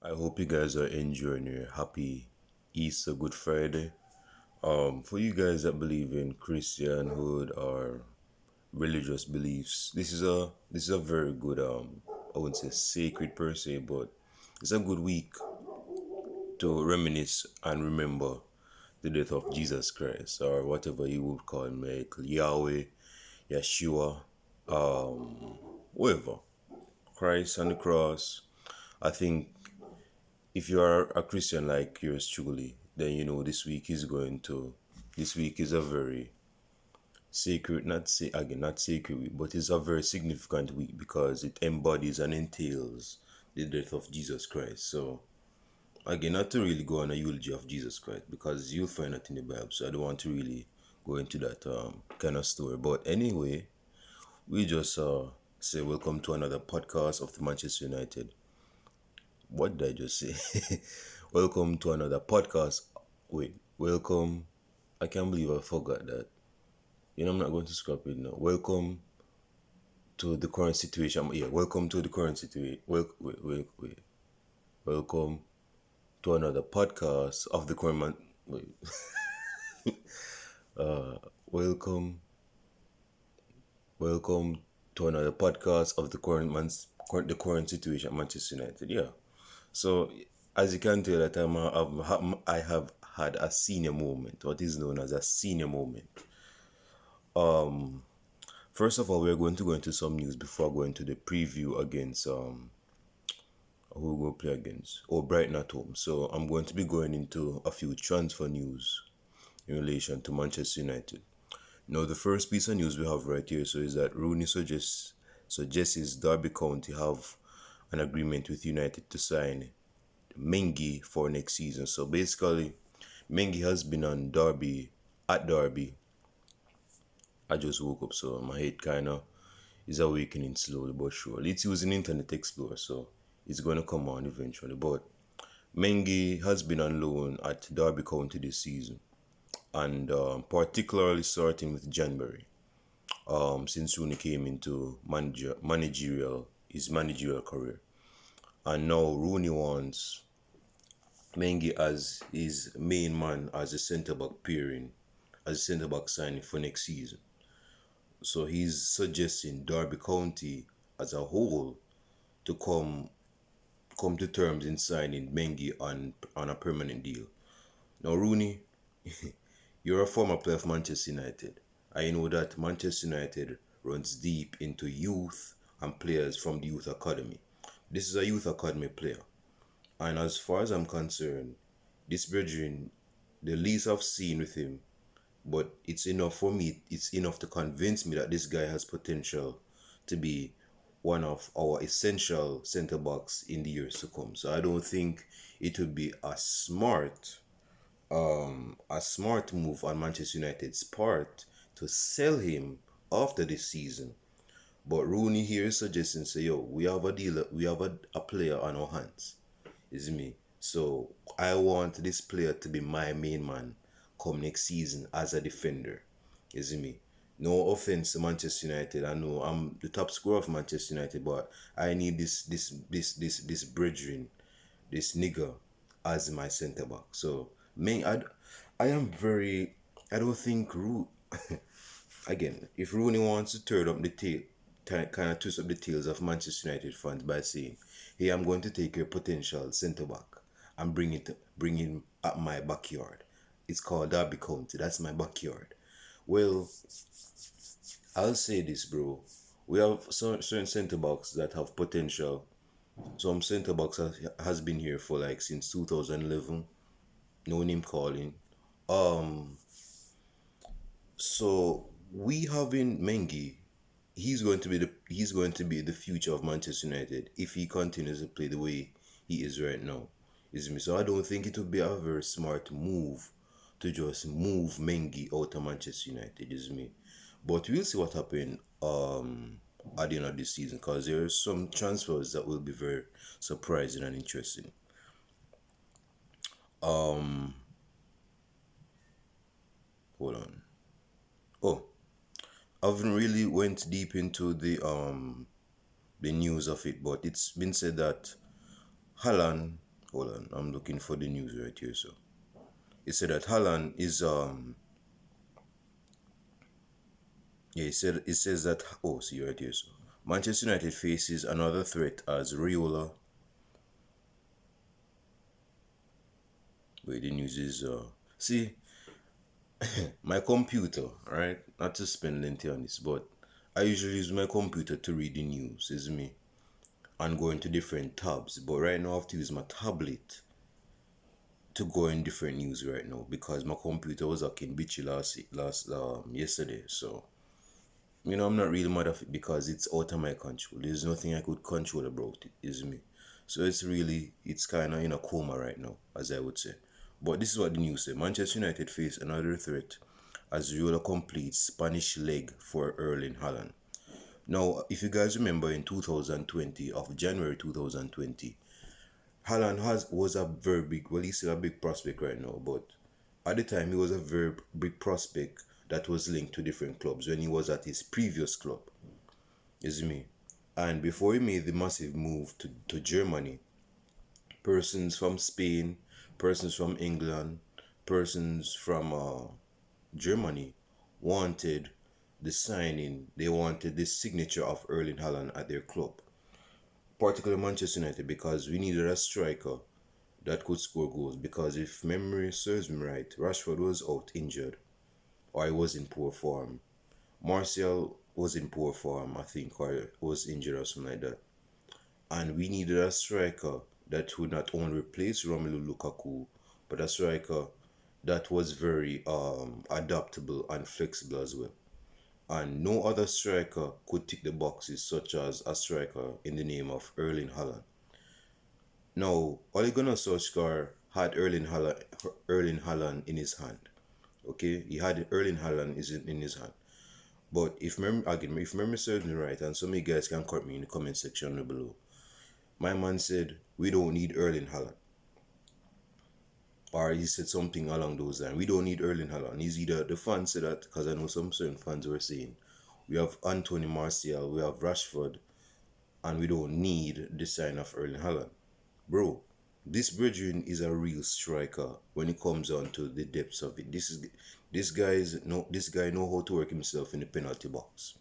I hope you guys are enjoying your happy Easter Good Friday. For you guys that believe in Christianhood or religious beliefs, this is a very good I wouldn't say sacred per se, but it's a good week to reminisce and remember the death of Jesus Christ or whatever you would call him, like Yahweh, Yeshua, whoever. Christ on the cross. I think if you are a Christian like yours truly, then you know this week is a very sacred, not sacred week, but it's a very significant week because it embodies and entails the death of Jesus Christ. So again, not to really go on a eulogy of Jesus Christ because you'll find that in the Bible. So I don't want to really go into that kind of story. But anyway, we just say welcome to another podcast of the Manchester United. What did I just say? Welcome to another podcast. Wait, welcome. I can't believe I forgot that. I'm not going to scrap it now. Welcome to the current situation. Yeah, welcome to the current situation. Wait. Welcome to another podcast of the current man. Wait. Welcome. Welcome to another podcast of the current situation at Manchester United. Yeah. So, as you can tell, that I have had a senior moment, what is known as a senior moment. First of all, we're going to go into some news before going to the preview against who we will play against. Brighton at home. So I'm going to be going into a few transfer news in relation to Manchester United. Now, the first piece of news we have right here is that Rooney suggests Derby County have an agreement with United to sign Mengi for next season. So basically, Mengi has been on at Derby. I just woke up, so my head kind of is awakening slowly but surely. It's using Internet Explorer, so it's going to come on eventually. But Mengi has been on loan at Derby County this season, and particularly starting with January, since Rooney came into his managerial career. And now Rooney wants Mengi as his main man as a centre back pairing, as a centre back signing for next season. So he's suggesting Derby County as a whole to come to terms in signing Mengi on a permanent deal. Now Rooney, you're a former player of Manchester United. I know that Manchester United runs deep into youth and players from the youth academy. This is a youth academy player. And as far as I'm concerned, this brethren, the least I've seen with him, but it's enough for me, it's enough to convince me that this guy has potential to be one of our essential centre backs in the years to come. So I don't think it would be a smart move on Manchester United's part to sell him after this season. But Rooney here is suggesting, say, yo, we have a player on our hands. Is me. So I want this player to be my main man come next season as a defender. Is me. No offense to Manchester United. I know I'm the top scorer of Manchester United, but I need this brethren, this nigger as my centre back. So I am very. I don't think again, if Rooney wants to turn up the tail, kind of twist up the tails of Manchester United fans by saying, "Hey, I'm going to take your potential centre back and bring him at my backyard. It's called Derby County. That's my backyard." Well, I'll say this, bro. We have certain centre backs that have potential. Some centre backs has been here for like since 2011. No name calling. Um, so we having Mengi, he's going to be the future of Manchester United if he continues to play the way he is right now. Is me. So I don't think it would be a very smart move to just move Mengi out of Manchester United. Is me. But we'll see what happens at the end of this season because there are some transfers that will be very surprising and interesting. Hold on. Oh, I haven't really went deep into the news of it, but it's been said that Haaland hold on, I'm looking for the news right here. So it said that Haaland is yeah, it says that, oh, see right here. So Manchester United faces another threat as Riola. Wait, the news is see, my computer, right? Not to spend lengthy on this, but I usually use my computer to read the news, is me, and go into different tabs. But right now I have to use my tablet to go in different news right now because my computer was acting bitchy last yesterday. So I'm not really mad at it because it's out of my control. There's nothing I could control about it, is me. So it's kind of in a coma right now, as I would say. But this is what the news said. Manchester United face another threat as Riola completes Spanish leg for Erling Haaland. Now, if you guys remember in 2020, of January 2020, Haaland was a very big, well, he's still a big prospect right now, but at the time he was a very big prospect that was linked to different clubs when he was at his previous club, is me. And before he made the massive move to Germany, persons from Spain, persons from England, persons from Germany wanted the signing, they wanted the signature of Erling Haaland at their club, particularly Manchester United, because we needed a striker that could score goals. Because if memory serves me right, Rashford was out injured, or he was in poor form. Martial was in poor form, I think, or was injured or something like that. And we needed a striker that would not only replace Romelu Lukaku, but a striker that was very adaptable and flexible as well. And no other striker could tick the boxes such as a striker in the name of Erling Haaland. Now, Ole Gunnar Solskjaer had Erling Haaland in his hand. Okay, he had Erling Haaland in his hand. But if memory serves me right, and some of you guys can correct me in the comment section below, my man said we don't need Erling Haaland, or he said something along those lines. We don't need Erling Haaland. He's either the fans said that, because I know some certain fans were saying we have Anthony Martial, we have Rashford, and we don't need the sign of Erling Haaland. Bro, this brethren is a real striker when it comes on to the depths of it. This guy know how to work himself in the penalty box.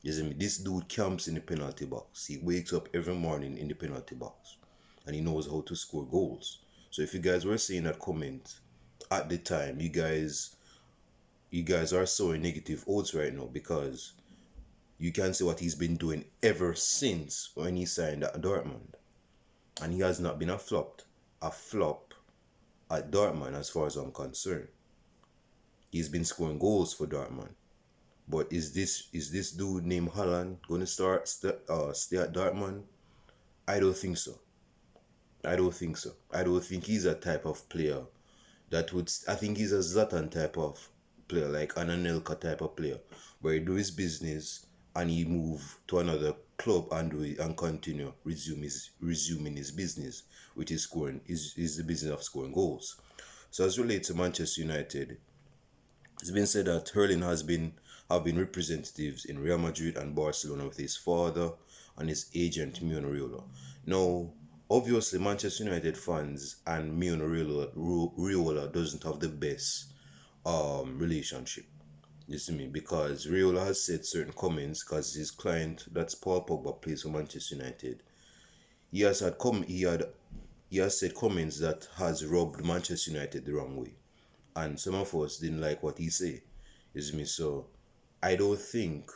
You see me? This dude camps in the penalty box. He wakes up every morning in the penalty box, and he knows how to score goals. So if you guys were saying that comment at the time, you guys are sowing negative oats right now, because you can see what he's been doing ever since when he signed at Dortmund. And he has not been a flop at Dortmund as far as I'm concerned. He's been scoring goals for Dortmund. But is this dude named Haaland going to stay at Dortmund? I don't think so. I don't think he's a type of player that would. I think he's a Zlatan type of player, like an Anelka type of player, where he do his business and he move to another club and do it and continue resuming his business, which is the business of scoring goals. So as relates to Manchester United, it's been said that Erling have been representatives in Real Madrid and Barcelona with his father and his agent Mino Raiola. Now, obviously, Manchester United fans and Mino Raiola doesn't have the best relationship. You see me? Because Raiola has said certain comments, because his client, that's Paul Pogba, plays for Manchester United. He has said comments that has rubbed Manchester United the wrong way, and some of us didn't like what he said. You see me? So I don't think,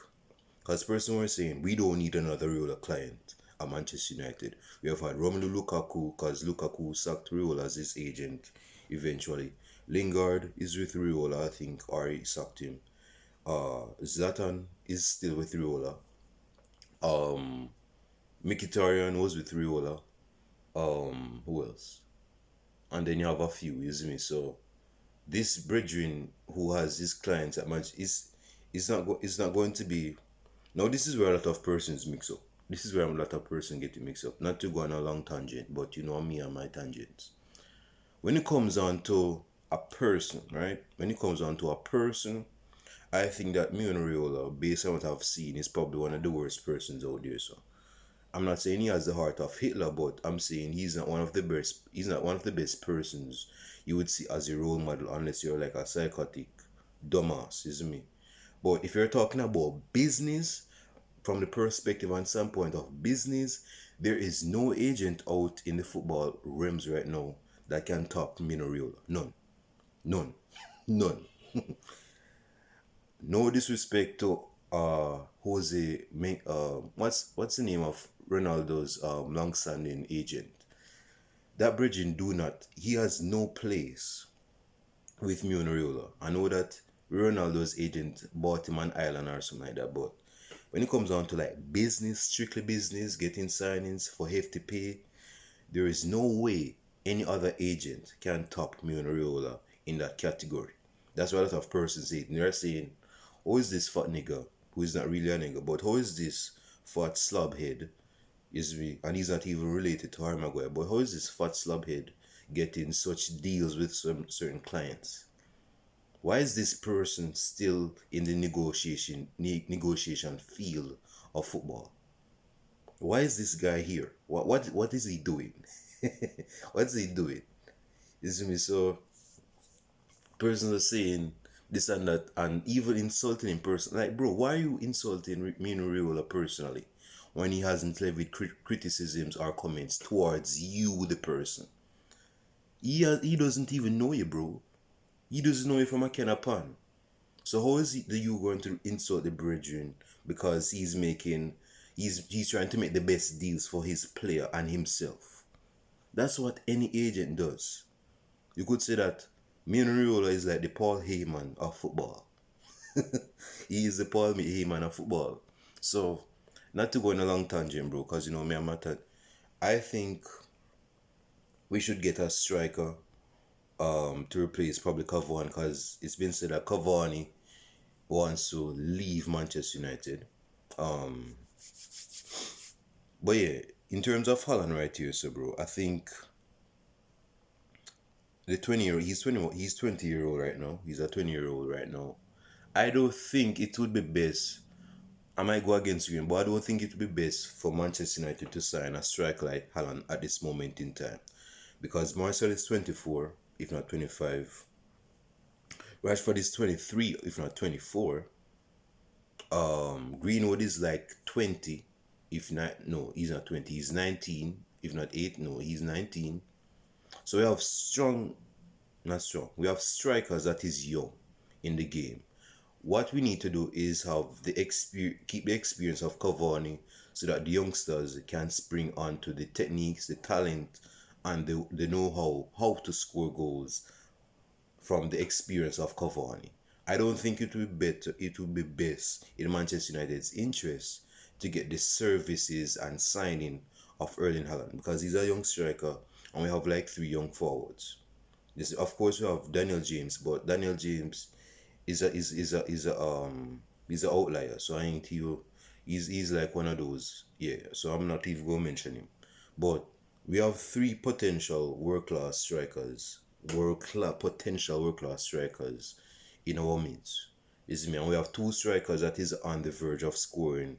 because person were saying we don't need another Raiola client at Manchester United. We have had Romelu Lukaku, because Lukaku sacked Raiola as his agent eventually. Lingard is with Raiola, I think, or he sacked him. Zlatan is still with Raiola. Mkhitaryan was with Raiola. Who else? And then you have a few, you see me? So this brethren who has his clients at Manchester is not going to be. Now this is where a lot of persons mix up. This is where a lot of persons get to mix up. Not to go on a long tangent, but you know me and my tangents. When it comes on to a person, right? When it comes on to a person, I think that Mino Raiola, based on what I've seen, is probably one of the worst persons out there. So, I'm not saying he has the heart of Hitler, but I'm saying he's not one of the best. He's not one of the best persons you would see as a role model, unless you're like a psychotic dumbass, is me. But if you're talking about business, from the perspective and standpoint of business, there is no agent out in the football realms right now that can top Mino Raiola. None, none, none. No disrespect to Jose. What's the name of Ronaldo's long-standing agent? That bridging do not. He has no place with Mino Raiola. I know that Ronaldo's agent bought him an island or something like that, but when it comes down to like business, strictly business, getting signings for hefty pay, there is no way any other agent can top Mino Raiola in that category. That's what a lot of persons say. They're saying, "Who is this fat nigga who is not really a nigga, but who is this fat slobhead?" Is me, and he's not even related to Harry Maguire. But how is this fat slobhead getting such deals with some certain clients? Why is this person still in the negotiation field of football? Why is this guy here? What is he doing? What's he doing? You see me? So persons are saying this and that, and even insulting him person. Like, bro, why are you insulting Mino Raiola personally when he hasn't levied criticisms or comments towards you, the person? He doesn't even know you, bro. He doesn't know you from a can of pan. So how is you going to insult the brethren because he's trying to make the best deals for his player and himself? That's what any agent does. You could say that Mino Raiola is like the Paul Heyman of football. He is the Paul Heyman of football. So, not to go on a long tangent, bro, because you know me, I think we should get a striker to replace probably Cavani, because it's been said that Cavani wants to leave Manchester United. But yeah, in terms of Haaland right here, so bro, I think the 20-year he's 20-year-old right now. He's a 20-year-old right now. I don't think it would be best. I might go against you, but I don't think it would be best for Manchester United to sign a striker like Haaland at this moment in time. Because Marcel is 24, if not 25. Rashford is 23, if not 24. Greenwood is like 20, if not, no, he's not 20, he's 19, if not 8, no, he's 19. So we have we have strikers that is young in the game. What we need to do is have keep the experience of Cavani, so that the youngsters can spring onto the techniques, the talent, and the know how to score goals from the experience of Cavani. I don't think it would be better. It would be best in Manchester United's interest to get the services and signing of Erling Haaland, because he's a young striker and we have like 3 young forwards. Of course, we have Daniel James, but Daniel James is an outlier. So I think he's like one of those. Yeah. So I'm not even going to mention him. But we have 3 potential world class strikers, potential world class strikers in our midst. Is me, and we have 2 strikers that is on the verge of scoring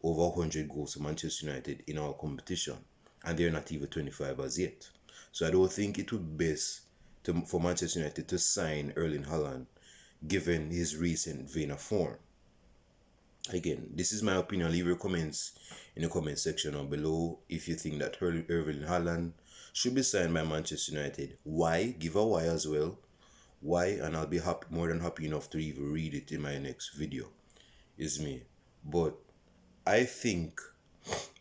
over 100 goals for Manchester United in our competition, and they're not even 25 as yet. So I don't think it would be best for Manchester United to sign Erling Haaland, given his recent vein of form. Again, this is my opinion. Leave your comments in the comment section down below if you think that Erling Haaland should be signed by Manchester United. Why? Give a why as well. Why? And I'll be more than happy enough to even read it in my next video. Is me. But I think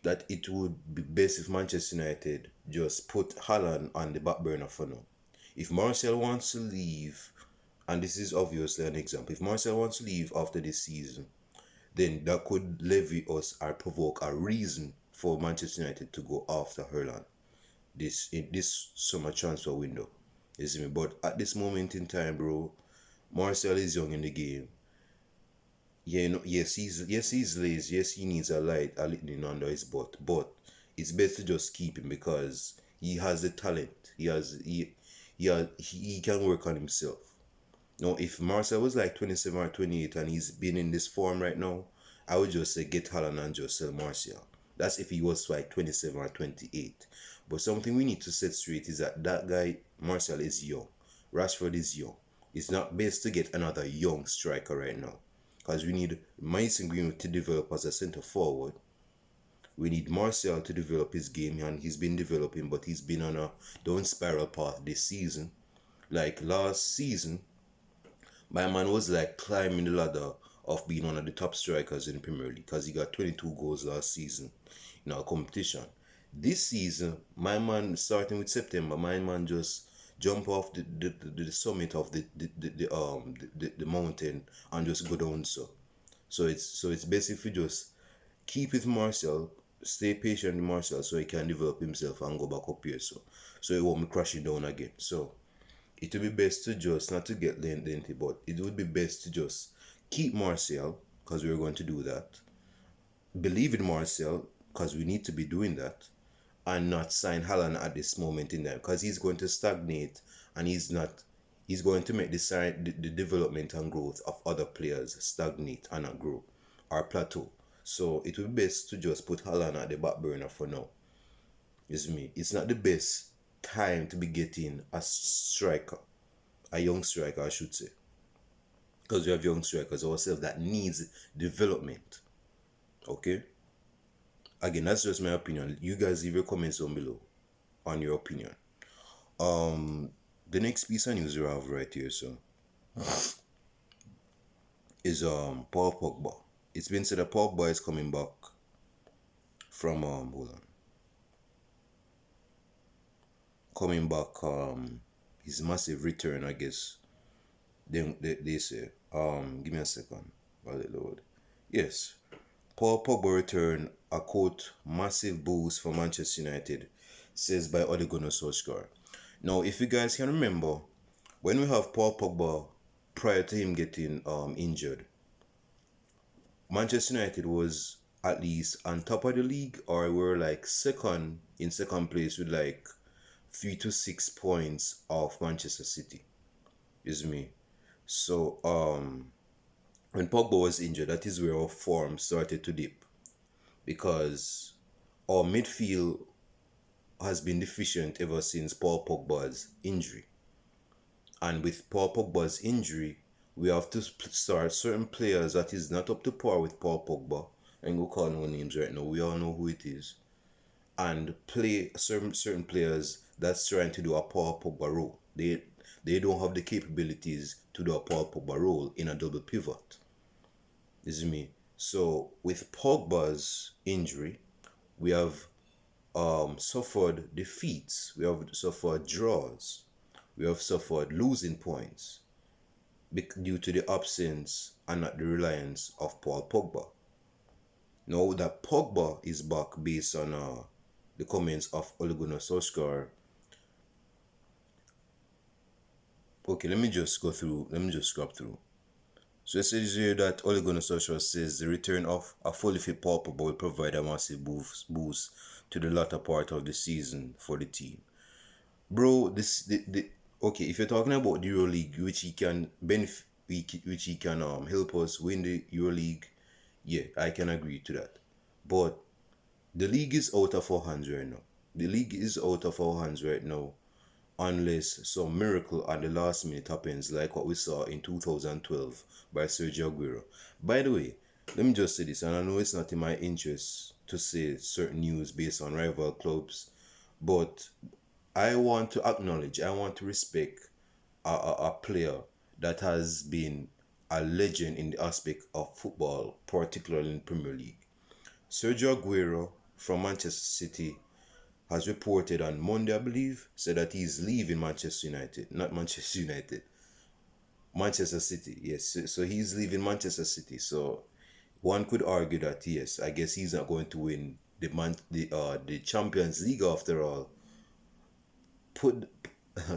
that it would be best if Manchester United just put Haaland on the back burner for now. If Marcel wants to leave, and this is obviously an example, if Marcel wants to leave after this season, then that could levy us or provoke a reason for Manchester United to go after Haaland in this summer transfer window. You see me? But at this moment in time, bro, Marcel is young in the game. Yeah, no, yes, he's lazy. Yes, he needs a little under his butt. But it's best to just keep him, because he has the talent. He can work on himself. Now, if Marcel was like 27 or 28 and he's been in this form right now, I would just say get Haaland and just sell Martial. That's if he was like 27 or 28. But something we need to set straight is that guy, Martial, is young. Rashford is young. It's not best to get another young striker right now. Because we need Mason Greenwood to develop as a centre forward. We need Martial to develop his game, and he's been developing, but he's been on a down spiral path this season. Like last season, my man was like climbing the ladder of being one of the top strikers in the Premier League because he got 22 goals last season in our competition. This season, my man, starting with September, my man just jump off the summit of the mountain and just go down so it's basically just keep with Marcel, stay patient with Marcel so he can develop himself and go back up here so he won't be crashing down again. So it would be best to just not to get lengthy, but it would be best to just keep Martial because we're going to do that. Believe in Martial because we need to be doing that, and not sign Haaland at this moment in time because he's going to stagnate and he's not. He's going to make the development and growth of other players stagnate and not grow or plateau. So it would be best to just put Haaland at the back burner for now. It's me. It's not the best time to be getting a striker, a young striker, I should say, because we have young strikers ourselves that needs development. Okay. Again, that's just my opinion. You guys leave your comments down below on your opinion. The next piece of news we have right here, so is Paul Pogba. It's been said that Pogba is coming back from hold on. Coming back his massive return, I guess. They say. Give me a second. Lord. Yes. Paul Pogba return, a quote, massive boost for Manchester United, says by Ole Gunnar Solskjaer. Now, if you guys can remember, when we have Paul Pogba prior to him getting injured, Manchester United was at least on top of the league, or were like second place with like 3 to 6 points of Manchester City. Is me. So when Pogba was injured, that is where our form started to dip, because our midfield has been deficient ever since Paul Pogba's injury. And with Paul Pogba's injury, we have to start certain players that is not up to par with Paul Pogba. And go call no names right now. We all know who it is. And play certain players that's trying to do a Paul Pogba role. They don't have the capabilities to do a Paul Pogba role in a double pivot. This is me. So with Pogba's injury, we have suffered defeats. We have suffered draws. We have suffered losing points due to the absence and not the reliance of Paul Pogba. Now that Pogba is back based on the comments of Ole Gunnar Solskjaer. Okay, let me just scrub through. So it says here that Ole Gunnar Solskjaer says the return of a fully fit Paul Pogba will provide a massive boost to the latter part of the season for the team. Bro, okay, if you're talking about the EuroLeague, which he can benefit, which he can help us win the EuroLeague, yeah, I can agree to that. But the league is out of our hands right now. The league is out of our hands right now, unless some miracle at the last minute happens, like what we saw in 2012 by Sergio Aguero. By the way, let me just say this, and I know it's not in my interest to say certain news based on rival clubs, but I want to acknowledge, I want to respect a player that has been a legend in the aspect of football, particularly in Premier League. Sergio Aguero from Manchester City has reported on Monday, I believe, said that he's leaving Manchester United. Not Manchester United. Manchester City, yes. So he's leaving Manchester City. So one could argue that, yes, I guess he's not going to win the Champions League after all.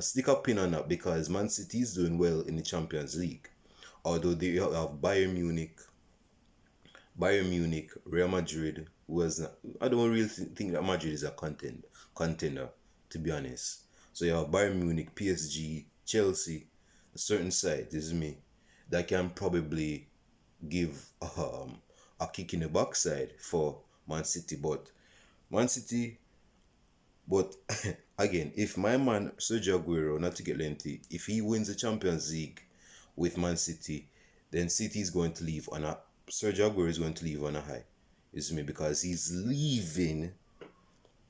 Stick a pin on that, because Man City is doing well in the Champions League. Although they have Bayern Munich, Real Madrid, I don't really think that Madrid is a contender, to be honest. So you have Bayern Munich, PSG, Chelsea, a certain side, this is me, that can probably give a kick in the backside for Man City, but Man City, but again, if my man Sergio Aguero, not to get lengthy, if he wins the Champions League with Man City, then City is going to leave on a Sergio Aguero is going to leave on a high. Is me because he's leaving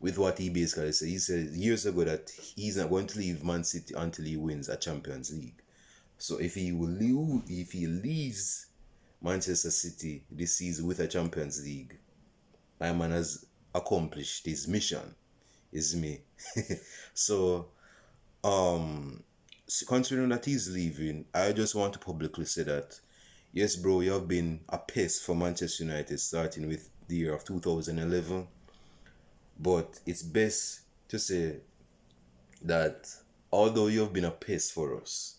with what he basically said. He said years ago that he's not going to leave Man City until he wins a Champions League. So if he leaves Manchester City this season with a Champions League, my man has accomplished his mission. Is me. So considering that he's leaving, I just want to publicly say that yes, bro, you have been a pest for Manchester United starting with the year of 2011. But it's best to say that although you have been a pest for us,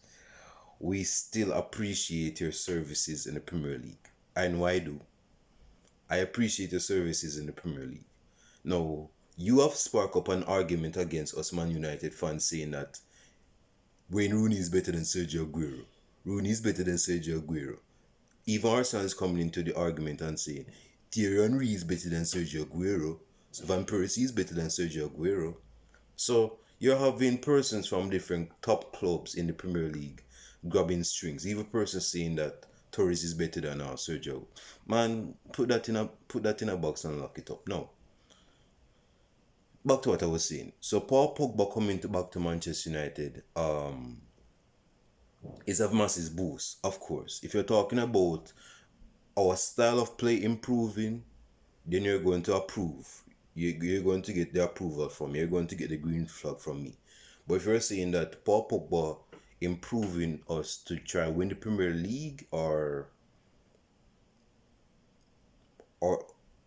we still appreciate your services in the Premier League. I know I do. I appreciate your services in the Premier League. Now, you have sparked up an argument against us Man United fans saying that Wayne Rooney is better than Sergio Aguero. Rooney is better than Sergio Aguero. Even Arsenal is coming into the argument and saying Thierry Henry is better than Sergio Aguero. So Van Persie is better than Sergio Aguero. So you're having persons from different top clubs in the Premier League grabbing strings. Even persons saying that Torres is better than Sergio. Man, put that in a box and lock it up. Now, back to what I was saying. So Paul Pogba coming back to Manchester United is a massive boost, of course. If you're talking about our style of play improving, then you're going to approve. You're going to get the approval from me. You're going to get the green flag from me. But if you're saying that Paul Pogba improving us to try win the Premier League or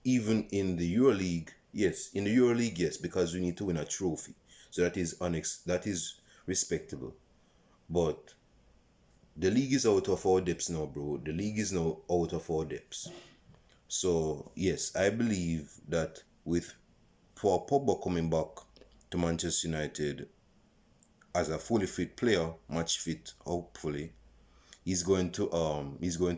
even in the EuroLeague, yes, in the EuroLeague, yes, because we need to win a trophy. So that is respectable. But the league is out of our depths now, bro. The league is now out of our depths. So yes, I believe that with Paul Pogba coming back to Manchester United as a fully fit player, match fit, hopefully, he's going to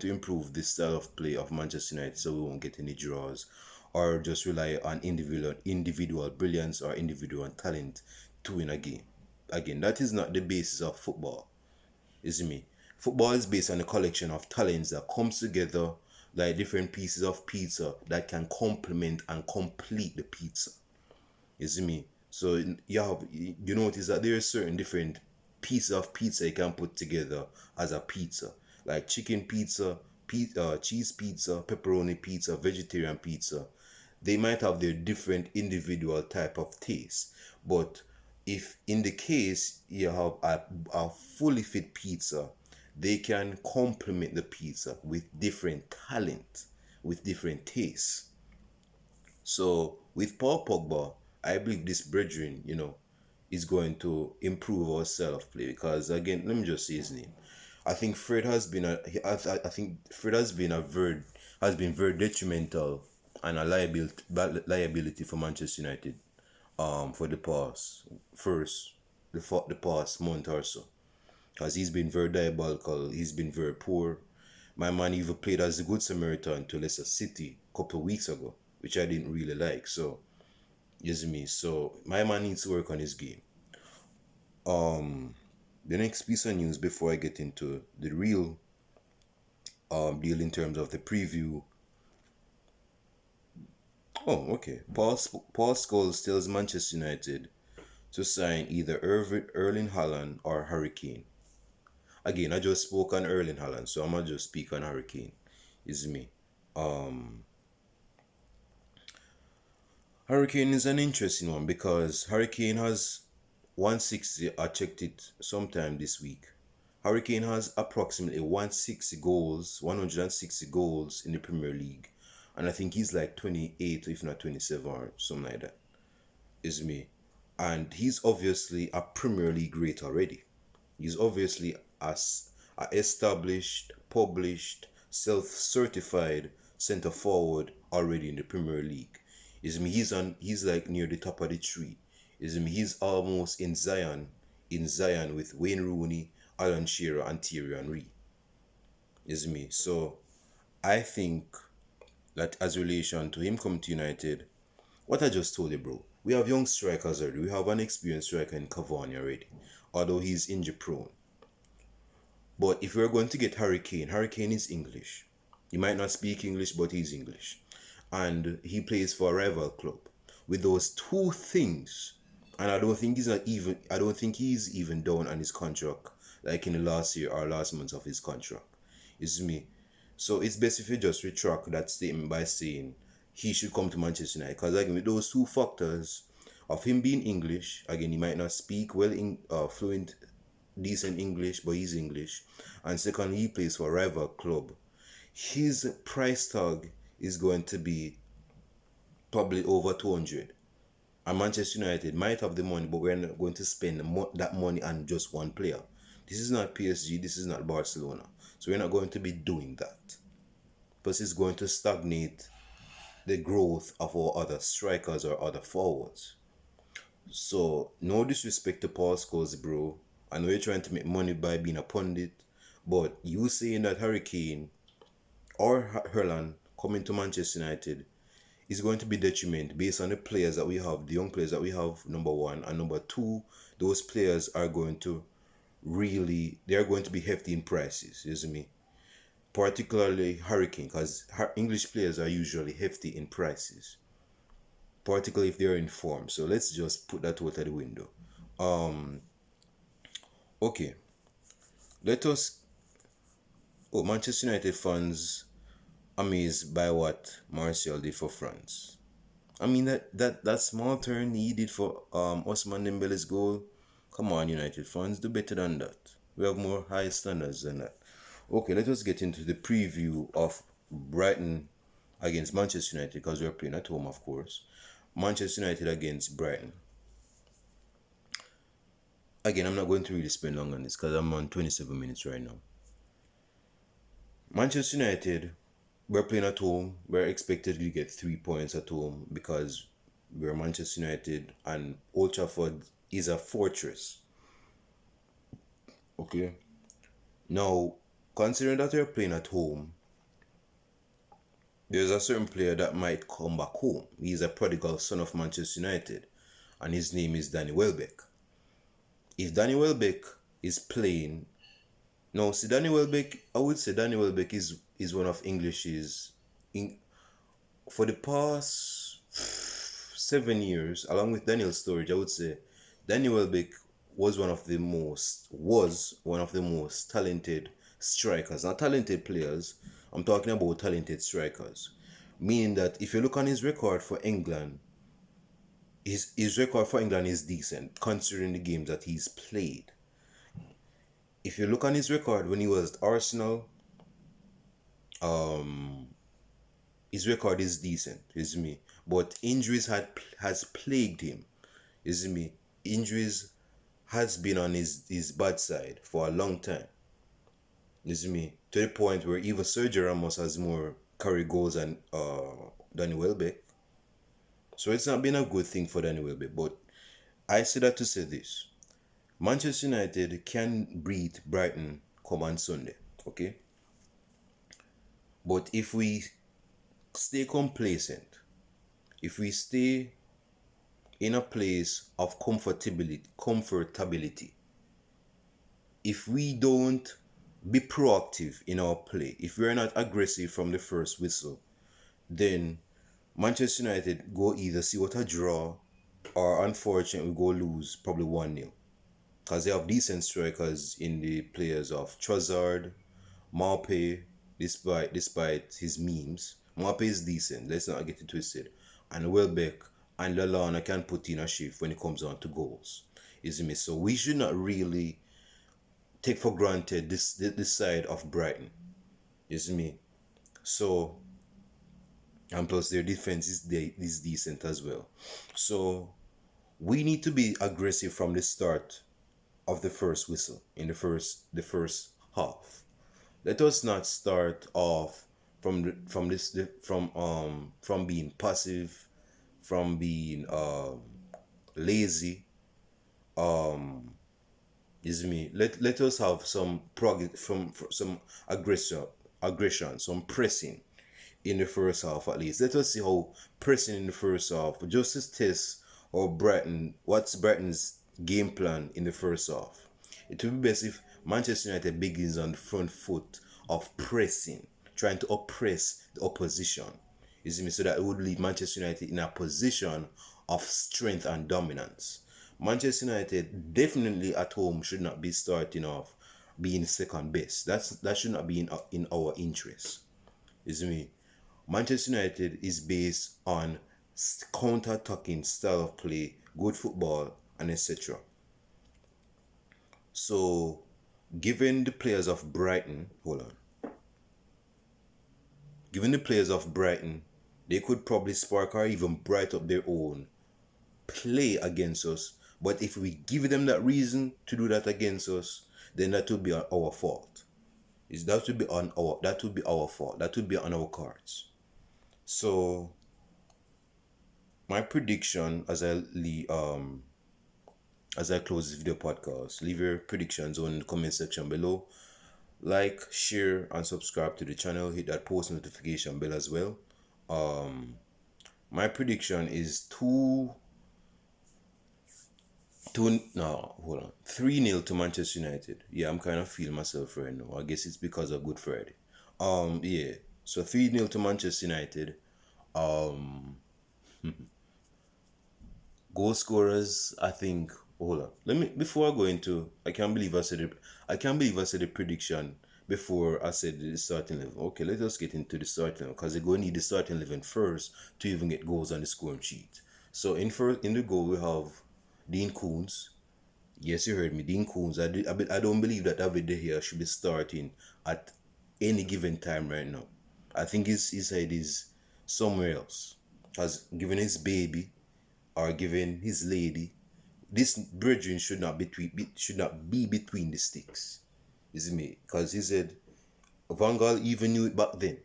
improve the style of play of Manchester United, so we won't get any draws or just rely on individual brilliance or individual talent to win a game. Again, that is not the basis of football. Is me. Football is based on a collection of talents that comes together like different pieces of pizza that can complement and complete the pizza. You see me? So you notice that there are certain different pieces of pizza you can put together as a pizza, like chicken pizza, cheese pizza, pepperoni pizza, vegetarian pizza. They might have their different individual type of taste, but if in the case you have a fully fit pizza, they can complement the pizza with different talent, with different tastes. So with Paul Pogba, I believe this brethren, is going to improve our style of play because again, let me just say his name. I think Fred has been I think Fred has been very detrimental and a liability for Manchester United for the past month or so, because he's been very diabolical. He's been very poor. My man even played as the Good Samaritan to Leicester City a couple of weeks ago, which I didn't really like. So, you see me. So my man needs to work on his game. The next piece of news before I get into the real deal in terms of the preview. Oh, okay. Paul Scholes tells Manchester United to sign either Erling Haaland or Harry Kane. Again, I just spoke on Erling Haaland, so I'm gonna just speak on Harry Kane. Is me. Harry Kane is an interesting one because Harry Kane has 160. I checked it sometime this week. Harry Kane has approximately 160 goals in the Premier League, and I think he's like 28, if not 27, or something like that. Is me, and he's obviously a Premier League great already. He's obviously a established, published, self-certified centre forward already in the Premier League. Is me, he's like near the top of the tree. Is me, he's almost in Zion with Wayne Rooney, Alan Shearer, and Thierry Henry. Is me. So I think that as relation to him come to United, what I just told you, bro. We have young strikers already. We have an experienced striker in Cavani already, although he's injury prone. But if we're going to get Harry Kane is English. He might not speak English, but he's English. And he plays for a rival club. With those two things, and I don't think he's even down on his contract like in the last year or last months of his contract. It's me. So it's best if you just retract that statement by saying he should come to Manchester United. Because again, with those two factors of him being English, again, he might not speak well in fluent decent English, but he's English. And second, he plays for a rival club. His price tag is going to be probably over 200. And Manchester United might have the money, but we're not going to spend that money on just one player. This is not PSG, this is not Barcelona. So we're not going to be doing that. Plus, it's going to stagnate the growth of our other strikers or other forwards. So, no disrespect to Paul Scholes, bro. I know you're trying to make money by being a pundit, but you saying that Harry Kane or Haaland coming to Manchester United is going to be detriment based on the players that we have, the young players that we have, number one, and number two, those players are going to they're going to be hefty in prices, you see me? Particularly Harry Kane, because English players are usually hefty in prices, particularly if they're in form. So let's just put that out of the window. Okay, let us. Oh, Manchester United fans amazed by what Martial did for France. I mean that small turn he did for Ousmane Dembele's goal. Come on, United fans, do better than that. We have more high standards than that. Okay, let us get into the preview of Brighton against Manchester United because we're playing at home, of course. Manchester United against Brighton. Again, I'm not going to really spend long on this because I'm on 27 minutes right now. Manchester United, we're playing at home. We're expected to get 3 points at home because we're Manchester United and Old Trafford is a fortress. Okay. Now, considering that we're playing at home, there's a certain player that might come back home. He's a prodigal son of Manchester United, and his name is Danny Welbeck. If Danny Welbeck is playing, no, see Danny Welbeck, I would say Danny Welbeck is one of English's for the past 7 years, along with Daniel Sturridge, I would say Danny Welbeck was one of the most talented strikers. Not talented players, I'm talking about talented strikers. Meaning that if you look on his record for England, his record for England is decent considering the games that he's played. If you look on his record when he was at Arsenal, his record is decent, is me. But injuries has plagued him, is me. Injuries has been on his bad side for a long time, is me. To the point where even Sergio Ramos has more career goals than Danny Welbeck. So it's not been a good thing for Danny Welbeck. But I say that to say this. Manchester United can beat Brighton come on Sunday, okay? But if we stay complacent, if we stay in a place of comfortability, if we don't be proactive in our play, if we're not aggressive from the first whistle, then Manchester United go either see what a draw or unfortunately go lose probably 1-0. Because they have decent strikers in the players of Trossard, Maupay, despite his memes. Maupay is decent, let's not get it twisted. And Welbeck and Lallana can put in a shift when it comes on to goals. Is me. So we should not really take for granted this side of Brighton. Is me. So, and plus their defense is decent as well. So we need to be aggressive from the start of the first whistle in the first half. Let us not start off from being passive, from being lazy. Is me. Let us have some some aggression, some pressing. in the first half at least. Let us see how pressing in the first half, just to test or what's Brighton's game plan in the first half. It would be best if Manchester United begins on the front foot of pressing, trying to oppress the opposition. You see me? So that it would leave Manchester United in a position of strength and dominance. Manchester United definitely at home should not be starting off being second best. That should not be in our interest. You see me? Manchester United is based on counter-attacking style of play, good football, and etc. So, given the players of Brighton, given the players of Brighton, they could probably spark or even bright up their own play against us. But if we give them that reason to do that against us, then that would be our fault. That would be our fault. That would be on our cards. So my prediction as I close this video podcast, leave your predictions on the comment section below. Like, share, and subscribe to the channel. Hit that post notification bell as well. My prediction is 3-0 to Manchester United. Yeah, I'm kind of feeling myself right now. I guess it's because of Good Friday. Yeah. So 3-0 to Manchester United. Goal scorers, I think. Hold on. Let me before I go into. I can't believe I said the prediction before I said the starting 11. Okay, let us get into the starting 11 because they're going to need the starting 11 first to even get goals on the scoring sheet. So in the goal we have Dean Koons. Yes, you heard me, Dean Koons. I don't believe that David De Gea should be starting at any given time right now. I think his head is somewhere else. Has given his baby or given his lady, this brethren should not be between the sticks. You see me? Because he said Van Gaal even knew it back then.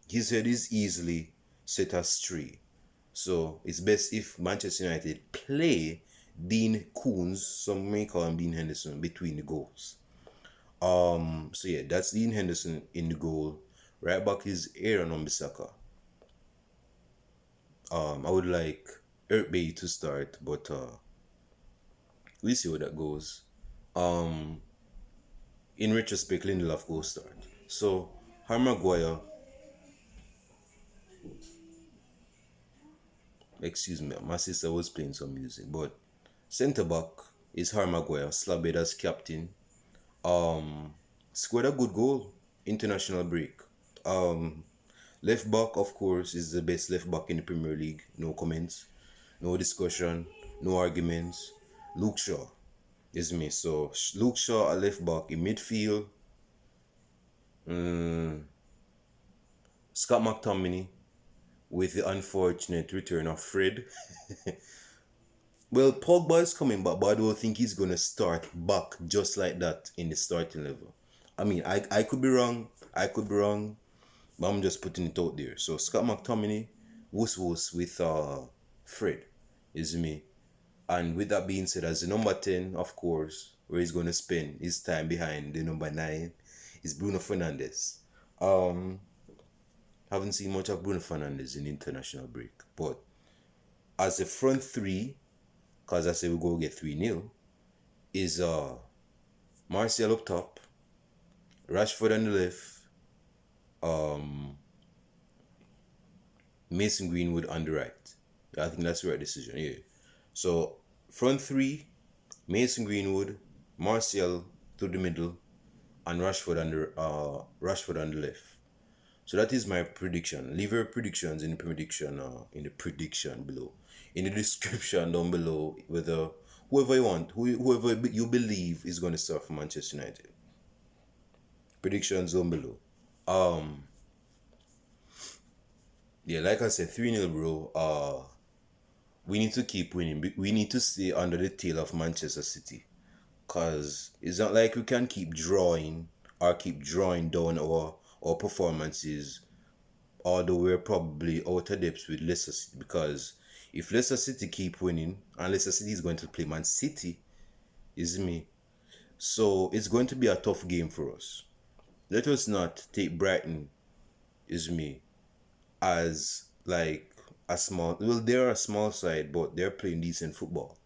His head is easily set astray. So it's best if Manchester United play Dean Koons, some may call him Dean Henderson, between the goals. So yeah, that's Dean Henderson in the goal. Right back is Aaron Wan-Bissaka. I would like Eric Bailly to start, but we'll see how that goes. In retrospect, Lindelof will start. So Harry Maguire, excuse me, my sister was playing some music, but centre back is Harry Maguire, slabbed as captain. Scored a good goal, international break. Left back, of course, is the best left back in the Premier League. No comments, no discussion, no arguments. Luke Shaw is me. So Luke Shaw, a left back in midfield. Scott McTominay with the unfortunate return of Fred. Well, Pogba is coming back, but I don't think he's going to start back just like that in the starting level. I mean, I could be wrong. But I'm just putting it out there. So Scott McTominay was with Fred, is me. And with that being said, as the number 10, of course, where he's going to spend his time behind the number 9 is Bruno Fernandes. Haven't seen much of Bruno Fernandes in international break. But as a front three, because I say we go get 3-0, is Martial up top, Rashford on the left, Mason Greenwood on the right. I think that's the right decision, yeah. So front three, Mason Greenwood, Martial through the middle, and Rashford on the left. So that is my prediction. Leave your predictions in the prediction below, in the description down below, whether whoever you want, whoever you believe is going to start for Manchester United. Predictions down below. Yeah, like I said, 3-0, bro. We need to keep winning. We need to stay under the tail of Manchester City. Because it's not like we can keep drawing down our performances, although we're probably out of depth with Leicester City. Because if Leicester City keep winning, and Leicester City is going to play Man City, is me. So it's going to be a tough game for us. Let us not take Brighton, is me, as like a small. Well, they're a small side, but they're playing decent football.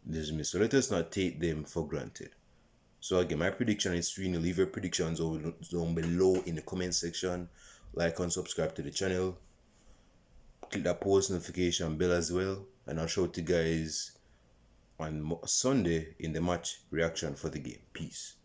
This me. So let us not take them for granted. So again, my prediction is 3-0. Leave your predictions down below in the comment section. Like and subscribe to the channel. Click that post notification bell as well. And I'll show you guys on Sunday in the match reaction for the game. Peace.